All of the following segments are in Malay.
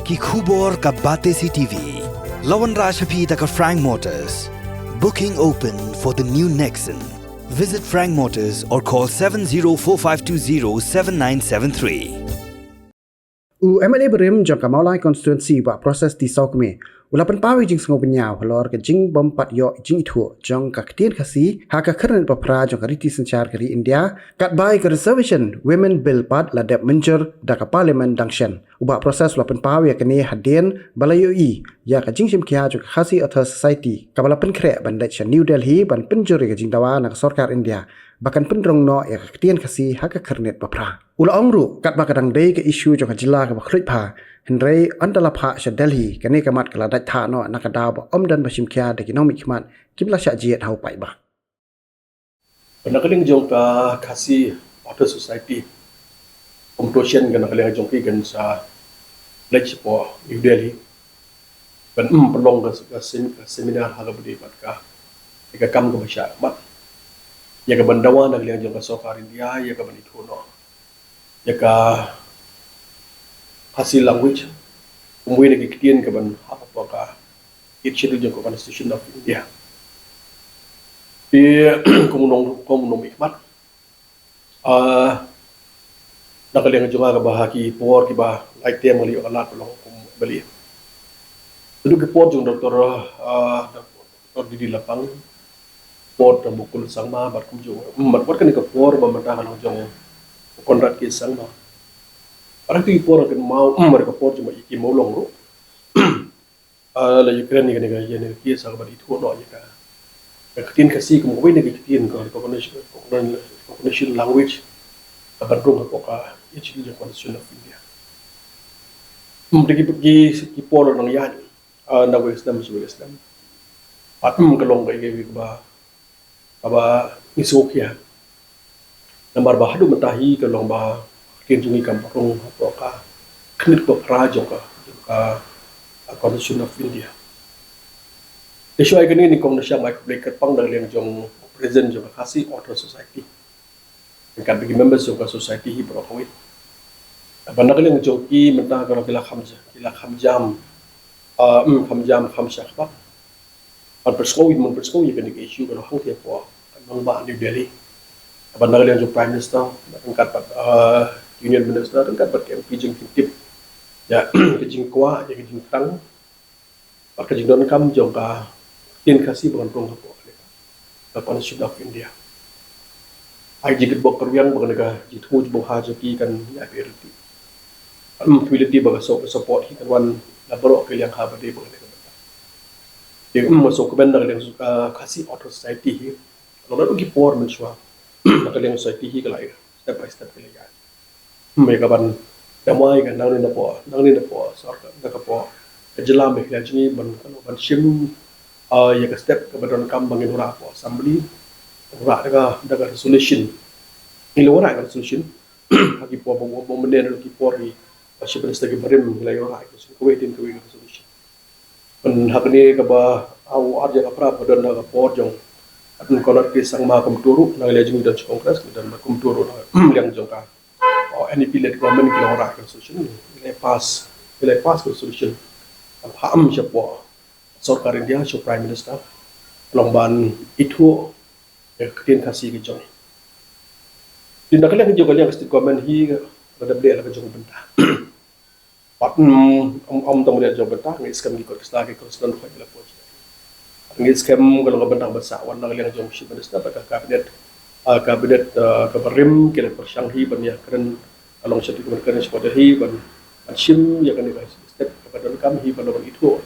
ki khubor ka bate CTV. Lawan Rajaphi taka Frank Motors. Booking open for the new Nexon. Visit Frank Motors or call 7045207973. MLA Berim jangka maulai konstituensi buat proses di Saukme. Ulapan pawi jing sengau benyau halor ke jing bompat yo jing itu jang ka ketien kasi haka keren papra jang ka riti sencar kari India kat bai ke reservation women bill pad ladap menjer da ka parlimen dangshen. Ubah proses ulapan pawi kini hadien balayo i ya ka jing sim kia jang kasi author society kabalapan krek bandai New Delhi ban penjuri ke jing dawa nak sarkar India. Bahkan pendrong no ya ketien kasi haka kernet papra. Ula ongru kat bakadang day ke isu jang jila ke bakrit pa Hendrai antala pha sha Delhi kane kamat kala dai tha no nakadaw ba omdan bashim kya de economic khmat kimla sha jiet hau pai ba. Nakaling jong ka kasi auto society competition kan nakaling jong ki kan sa lecture po New Delhi ban pelong ka seminar haga budi pat ka kam ko sha mat ya ka bandawa nakaling jong ka sokar India ya ka bani thuno ya ka hasil language umui lagi kitian ke ban apa ka itchil jong constitution of India di komunong ikmat nakaling jong ka bahaki por ki ba like tem mali alat long bali dulu ke por jong doktor Didi Lapang por tambukul sangma bat kum jong mat por kan ka por ba mata kan jong konrat ki sangma Orang tu ipor akan mau mereka por cuma iki mau long ro. La Ukraine ni kan ya ni kia sa ba itu no ya ka. Ketin kasi ko mo ni ketin ko recognition language abadrong ko ka ichi ni constitution of India. Pergi ipor nang ya na Islam su Islam. Patum kalong ka igi ba isokya. Nambar bahadu matahi kalong ba Kinjungi kampung apa knit ko prajo ka constitution of India. Isu ay ganin ni kong na siya microbreaker pang dalang jong present jong kasi auto society. Kan bagi members jong society hi pro kawit. Aba nagaling jong ki menta ka kila khamjam khamsha khap. Pan perskowit mon perskowit kan ni issue kan hang dia po nang ba New Delhi. Aba nagaling jong prime minister angkat Union Minister kan kat MP jing tip ya jing kwa ya jing tang pak jing don kam jong ka tin kasi bukan prong ko ka constitution of India ai jing bok kerwiang bukan ka jitu bo ha joki kan ya berti ability baga support hi kan wan la bro ke yang ha ba de bukan ka yang masuk ke benda yang kasi auto society hi kalau ki por men chwa ka yang society hi ka lai step by step ke ya mereka ban damai kan nang ni na po sarka na po kejela me ya jini ban ban shim ya ka step ka badon kam bangin ura po assembly ura daga resolution ilo ura resolution hagi po bo menen ki pori pasip minister ki barim la ura resolution ko waiting ko resolution ban hakni ka ba au arja ka pra badon na po jong atun konot ki sangma kum turu na le jini dan kongres dan kum turu yang jong ka NEP-led government kila orang resolution nilai pass resolution ham siapa sarkar India siapa prime minister lomban itu ketin kasih ke jong tindak kalian juga kalian state government hi ada beli lah ke jong bentah pat tamu dia jong bentah ngai skam di kota lagi kalau sedang buat bila pos ngai skam kalau bentah besar warna kalian jong chief minister pada kabinet kabarim kila persyanghi ban ya keren along satu keren sepada hi ban shim ya kan step kepada kami hi ban itu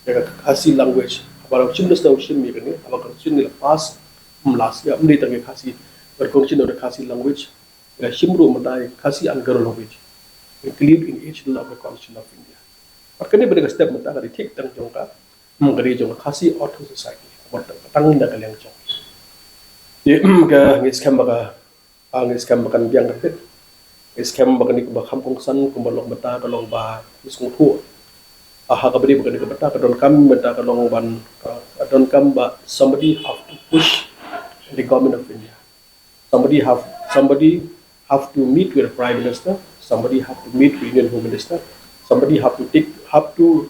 ya kasih language kalau shim dah shim ya kan kalau shim ni lepas melas ya mesti tangi kasih berkongsi dengan kasih language ya shim ru mendai kasih anggar language include in each law of the constitution of India makanya pada step menda dari tik tang jongka mengari jongka kasih auto society tang dah kalian jong ke ngiskem bakan biang kapit ngiskem bakan ni kubah kampung san kumbalong beta kalong ba isung tu aha kabadi bakan ni beta kadon kam beta kalong ban kadon kam ba somebody have to push the government of India somebody have to meet with the prime minister somebody have to meet with Union Home Minister somebody have to take have to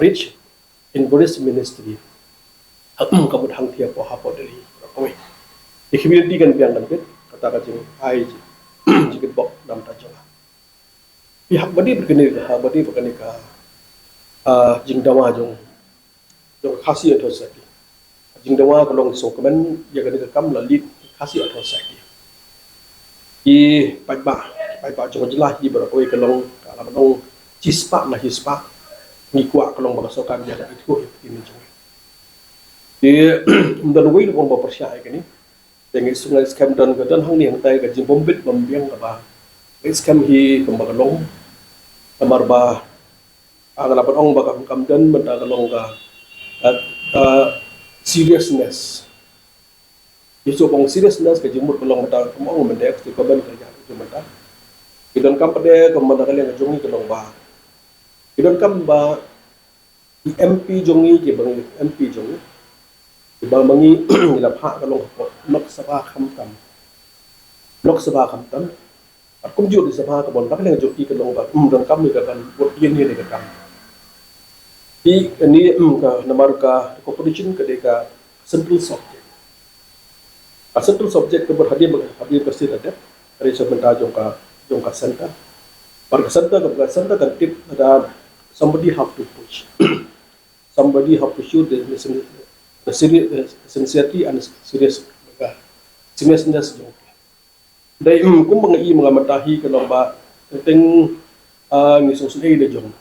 reach in various ministry kabut hang tiap po hapo Delhi away the community kan biang kan kata ka jing ai jikit bok dam ta jong pihak badi berkini ka badi berkini ka jing dawa jong khasi atau sakti jing dawa kalong so kemen ya kan ka kam la lead khasi atau sakti i pai ba jong jelah i berkoi kalong kala manong cispa na hispa ni kuat kalong bagasokan dia itu ini jong di dan wei lu ba persia kan ni dengan sungai scam dan kedan hang ni hang tai ka jing bombit membiang ka ba scam hi kembang kalong kamar ba agala ong ba kam dan benda kalong ka seriousness isu bang seriousness ka jimur kalong mata kamong mendek ti kaban ka ja tu mata idan kam pade kamanda kalian jongi kalong ba idan kam ba MP jongi ke bang MP jongi ba mangi ila pha kalong ko lok sabha kham tam at kum ju di sabha ka bon kalian joki kalong ba dan kam ni ka kan bot yen ni ka kam di ni ka namar ka competition ka de ka central subject central subject ke berhadir pasti ada dari sebentar jongka center pada center kan tip ada somebody have to push somebody have to show the sincerity and seriousness jongka dai kum bangai mga matahi kalau ba teng ni sosnei de jong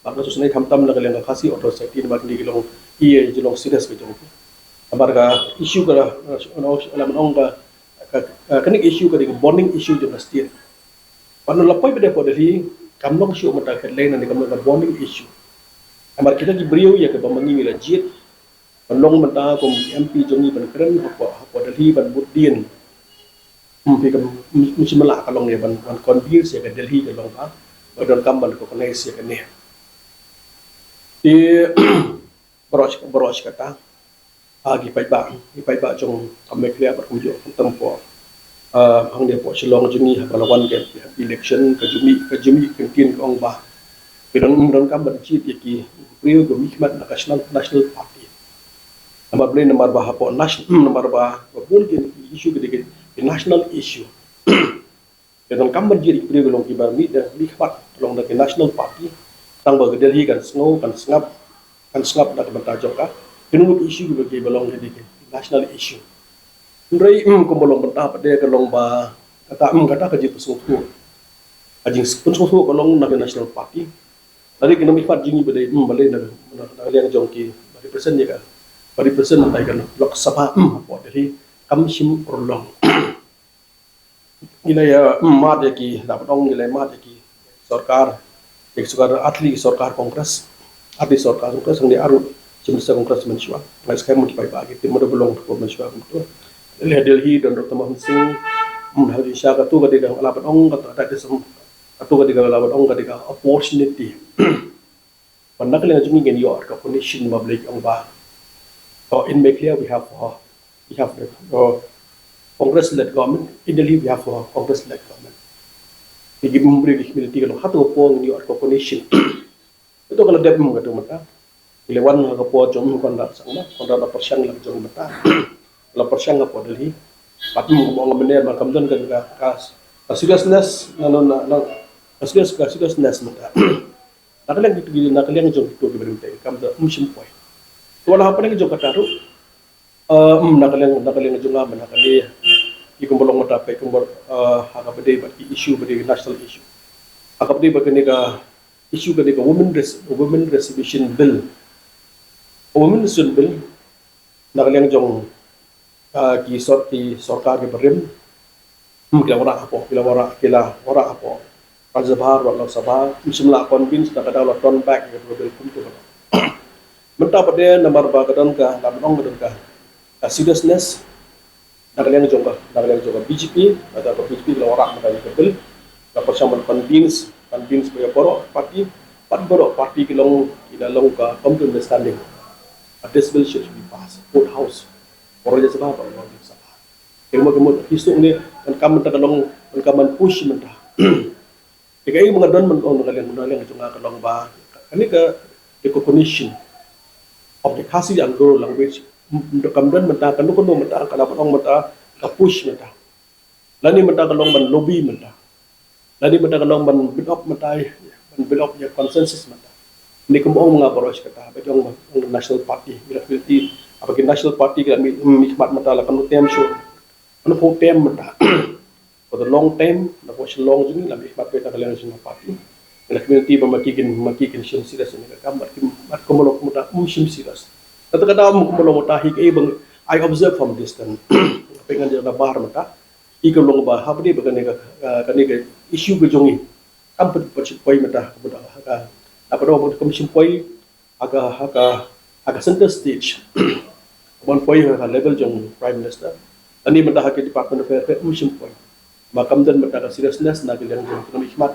bakal sosnei tham la kalian ka khasi auto safety ba ni kilong iye jolong serious ke jong amarga issue ka alam ong ka kanik issue ka de bonding issue de pasti panu lapai bede po Delhi kamnong issue mata ka lain ni kamnong bonding issue amar kita di beliau ya ke bamangi la jit panlong mata kom MP jongi ban keren hapo Delhi ban budin pi kam musimala kalong ya ban convince ya ke Delhi ke long ba badon kamban ko kanai sia ke ne di boros kata gi pai ba jong kami clear berkujo tempo hang dia po silong juni balawan ke election ke jumi kentin ke ong ba pidon kam ban chi ki priyo go mikmat national party namar ble namar ba po national namar ba bol ke issue ke national issue pidon kam ban ji priyo long ki ba mikmat long ke national party tang ba Delhi kan snow kan snap dak banta joka pinuluk issue ke balong ke national issue ndrei ko bolong banta pade ke long ba kata ke jitu suku ajing pun suku ko long na national party tadi kena mikmat jingi bade bale na liang jongki bari persen ya bari persen tai kan lok sabha po Delhi kam sim prolong nilai mat ya ki dapat ong nilai mat ya ki sarkar atli sarkar kongres atli sarkar kongres yang di arut Cimsa kongres mensyua mas kai mun pai bagi tim ada belum ko mensyua itu Delhi dan Dr. Mohan Singh hal isya ka tu ka diga laban ong ka ada desem atu ka diga laban ong ka diga opportunity panak le jumi gen yo ka connection public ong ba in make clear we have the Congress led government in Delhi we have Congress led government bagi memberi humility kalau hatu pong ni or connection itu kalau dia mengadu mata lewan ka po jom kon da sang na persiang lang jom mata la persiang ka po Delhi pati mo ang mener makam don ka seriousness na seriousness mata nakalang jom itu diberi kam da sim point wala pa nang jom kataru nakalang jom nga nakali ikumbolong mata pa ikumbor hakapade ba issue ba national issue hakapade ba ka issue ka women reservation bill nakalang jong ki sarkar ke berim kila wara apo Rajabhar wa sabha simla convince na kada turn back ke bill kumtu menta pade namar ba kadan ka labong kadan ka seriousness nakalang jong BJP ada BJP kila wara makali ke bill na persamaan convince ba boro party kilong ka common understanding this bill should be passed full house or just about kemo histo ni kan kam ta kalong kan kam push menta Jika ini mengadon mengalir jung kalong ba ini ke recognition of the Khasi Anglo language kamdan menta kan ko menta kala ong menta ka push menta lani menta kalong ban lobby menta lani menta kalong ban build up ya consensus menta ni ko mga boros kata ba jong national party bila filti apa national party kan mikmat menta la kan tem show ano po tem menta for the long time na po siya long jung la mikmat pe ta kala national party la community ba makikin sim siras ni ka mat ko mo muta sim siras kata-kata mo ko mo tahi kay bang I observe from distance pengen dia bahar mata ikaw long ba hapdi ba kaniga issue ko jongi kam put poi mata buda haka apa do mo commission poi aga center stage one poi ha level jong prime minister ani mata haki department of affairs commission poi makam dan mata seriousness na bilang jong ekonomi hikmat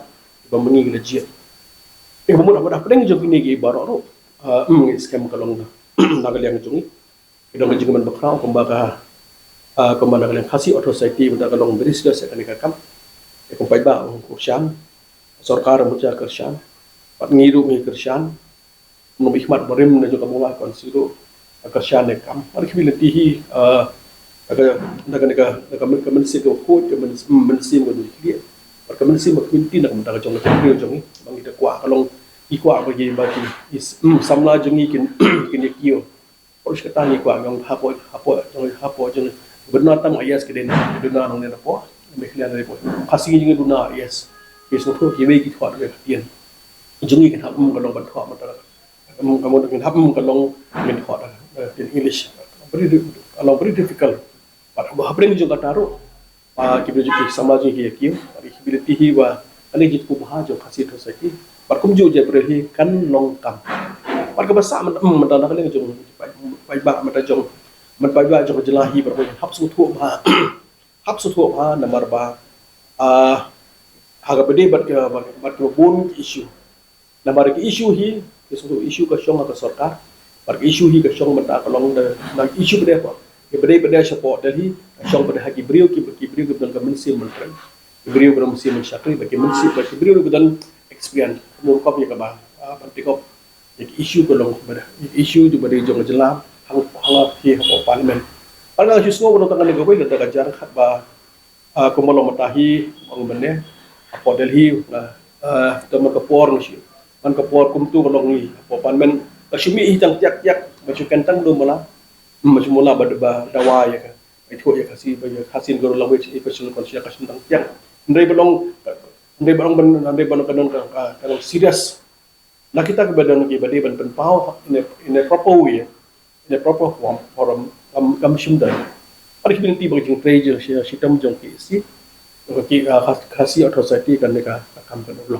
ba mengi legit mo na pring jong ni gi baro scam kalong na nagaliang jungi idong jing man bakraw kumbaga kumbaga nagaliang Khasi Auto Society benda kalong beris ga sa kanika kam e kumpai ba ang kursian sarkar mo ja kursian pat ngiru mi kursian no hikmat barim na jo kamunga kon siru kursian ne kam ar khibilati hi naga mensi ko ko mensi mo du hi par mensi mo kminti na kumta jong na jongi bang ida kwa kalong ikwa bagi is samla jungi kin yakio porus kata ni kwa ngong hapo jung benar tam ayas ke den duna nong den po me khlian re po khasi jing duna yes is no ki we ki thwa re tien jungi kin hapum kalong ban thwa mata kamu kin hapum kalong min thwa in english very difficult but hapring jung kataro pa ki beju ki samaj ki yakio ari ability hi wa ani jit ku bha jo Khasi Society barkum ju je berhi kan long kam barka basa man da kali jong pai ba mata jong man pai ba jong jelahi ber hap su thu ba nomor ba haga bede bat ke bon issue nomor ke issue hi isu issue ka shong ka sarkar bar ke issue hi ka shong mata kalong na issue bede pa ke bede support dari shong bede haki brio ki dan ka mensi menteri brio ber mensi mensyakri bagi mensi bagi brio dan experience mo ko ya ba panti ko issue ko long bada issue ju bada jong jelam hang ki ho parliament parang issue ngo no tangan ko bai da jar khat ba ko mo lo matahi ang benne apo delhi to ma ko por no shi man ko por kum tu ko long ni apo parliament kasimi hitang tiak ma chu kan tang do mala ma chu mula bada ba dawa ya ka ai ko ya kasi ba ya khasin go language e personal conscious kasin tang tiak ndai balong andai ban kan serious na kita kebadan ki bade ban pau in a proper way in a proper form for kam shimdan ari kin ti bang treasure shi tam jong ki si ki Khasi Auto Society kan ka kam kan lo